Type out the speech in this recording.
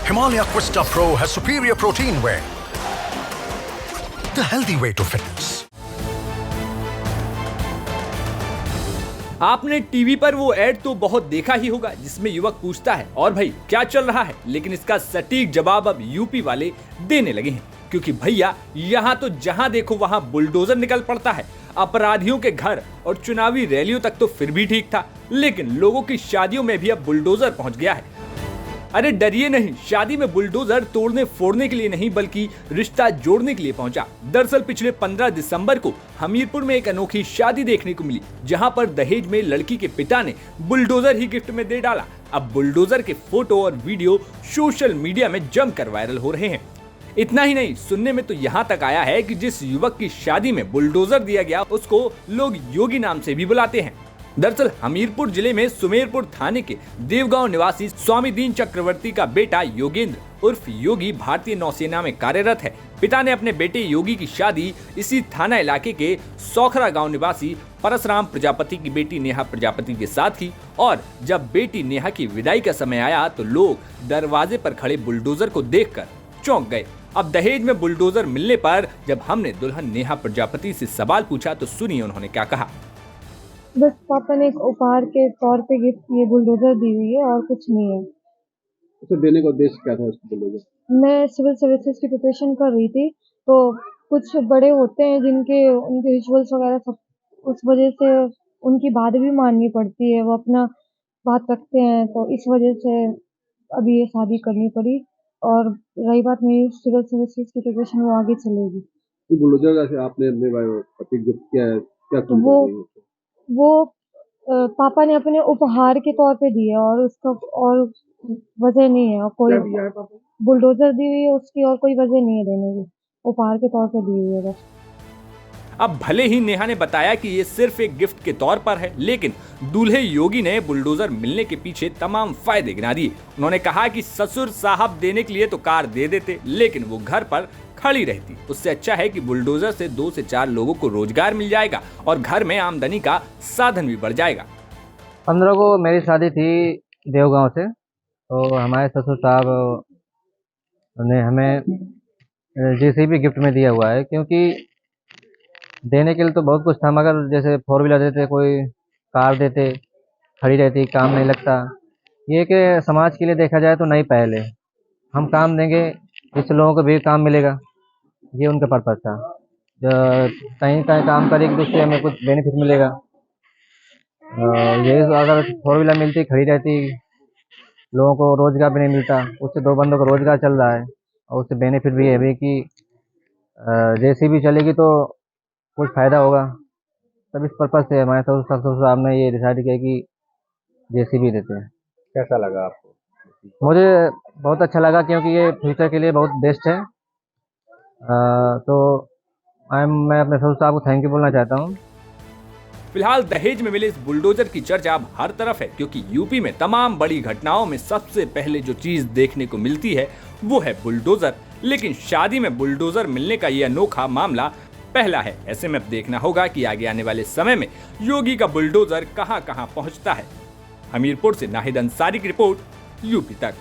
Himalaya Quista Pro has superior protein whey. The healthy way to fitness. आपने TV पर वो add तो बहुत देखा ही होगा जिसमें युवक पूछता है और भाई क्या चल रहा है, लेकिन इसका सटीक जवाब अब यूपी वाले देने लगे हैं, क्योंकि भैया यहाँ तो जहाँ देखो वहाँ बुलडोजर निकल पड़ता है। अपराधियों के घर और चुनावी रैलियों तक तो फिर भी ठीक था, लेकिन लोगों की शादियों में भी अब बुलडोजर पहुंच गया है। अरे डरिए नहीं, शादी में बुलडोजर तोड़ने फोड़ने के लिए नहीं बल्कि रिश्ता जोड़ने के लिए पहुंचा। दरअसल पिछले 15 दिसंबर को हमीरपुर में एक अनोखी शादी देखने को मिली, जहां पर दहेज में लड़की के पिता ने बुलडोजर ही गिफ्ट में दे डाला। अब बुलडोजर के फोटो और वीडियो सोशल मीडिया में जमकर वायरल हो रहे हैं। इतना ही नहीं, सुनने में तो यहाँ तक आया है कि जिस युवक की शादी में बुलडोजर दिया गया उसको लोग योगी नाम से भी बुलाते हैं। दरअसल हमीरपुर जिले में सुमेरपुर थाने के देवगांव निवासी स्वामी दीन चक्रवर्ती का बेटा योगेंद्र उर्फ योगी भारतीय नौसेना में कार्यरत है। पिता ने अपने बेटे योगी की शादी इसी थाना इलाके के सौखरा गांव निवासी परसराम प्रजापति की बेटी नेहा प्रजापति के साथ की, और जब बेटी नेहा की विदाई का समय आया तो लोग दरवाजे पर खड़े बुलडोजर को देखकर चौंक गए। अब दहेज में बुलडोजर मिलने पर जब हमने दुल्हन नेहा प्रजापति से सवाल पूछा तो सुनिए उन्होंने क्या कहा। बस पापा ने एक उपहार के तौर पे गिफ्ट ये बुलडोजर दी हुई है और कुछ नहीं है। तो देने का उद्देश्य क्या था उसको बुलडोजर? मैं सिविल सर्विसेज की प्रिपरेशन कर रही थी, तो कुछ बड़े होते हैं जिनके उनके रिचुअल्स वगैरह सब, उस वजह से उनकी बात भी माननी पड़ती है, वो अपना बात रखते हैं, तो इस वजह से अभी ये शादी करनी पड़ी। और रही बात मेरी सिविल सर्विसेज की प्रिपरेशन, वो आगे चलेगी। तो बुलडोजर जैसे आपने अपने पति को गिफ्ट किया है, क्या तो वो पापा ने अपने उपहार के तौर पे दिया और उसका और वजह नहीं है, और कोई दिया है पापा? बुलडोजर दी हुई है उसकी, और कोई वजह नहीं है देने की, उपहार के तौर पे दी हुई है बस। अब भले ही नेहा ने बताया कि ये सिर्फ एक गिफ्ट के तौर पर है, लेकिन दूल्हे योगी ने बुलडोजर मिलने के पीछे तमाम फायदे गिना दिए। उन्होंने कहा कि ससुर साहब देने के लिए तो कार दे देते, लेकिन वो घर पर खड़ी रहती। उससे अच्छा है कि बुलडोजर से 2 से 4 लोगों को रोजगार मिल जाएगा और घर में आमदनी का साधन भी बढ़ जाएगा। 15 को मेरी शादी थी देवगांव से, तो हमारे ससुर साहब ने हमें जेसीबी गिफ्ट में दिया हुआ है, क्योंकि देने के लिए तो बहुत कुछ था, मगर जैसे 4 व्हीलर देते, कोई कार देते, खड़ी रहती, काम नहीं लगता। ये कि समाज के लिए देखा जाए तो नहीं, पहले हम काम देंगे इससे लोगों को भी काम मिलेगा, ये उनका पर्पज़ था। कहीं कहीं काम करेगी तो उससे हमें कुछ बेनिफिट मिलेगा। ये अगर 4 व्हीलर मिलती, खड़ी रहती, लोगों को रोज़गार भी नहीं मिलता, उससे 2 बंदों को रोज़गार चल रहा है, और उससे बेनिफिट भी है भी कि जेसीबी चलेगी तो कुछ फ़ायदा होगा। तब इस पर्पज़ से हमारे ससुर साहब ने ये डिसाइड किया कि जेसीबी देते हैं। कैसा लगा आपको? मुझे बहुत अच्छा लगा, क्योंकि ये फ्यूचर के लिए बहुत बेस्ट है। तो मैं अपने ससुर साहब को थैंक यू बोलना चाहता हूँ। फिलहाल दहेज में मिले इस बुलडोजर की चर्चा अब हर तरफ है, क्योंकि यूपी में तमाम बड़ी घटनाओं में सबसे पहले जो चीज देखने को मिलती है वो है बुलडोजर। लेकिन शादी में बुलडोजर मिलने का ये अनोखा मामला पहला है। ऐसे में अब देखना होगा कि आगे आने वाले समय में योगी का बुलडोजर कहां-कहां पहुंचता है। हमीरपुर से नाहिद अंसारी की रिपोर्ट, यूपी तक।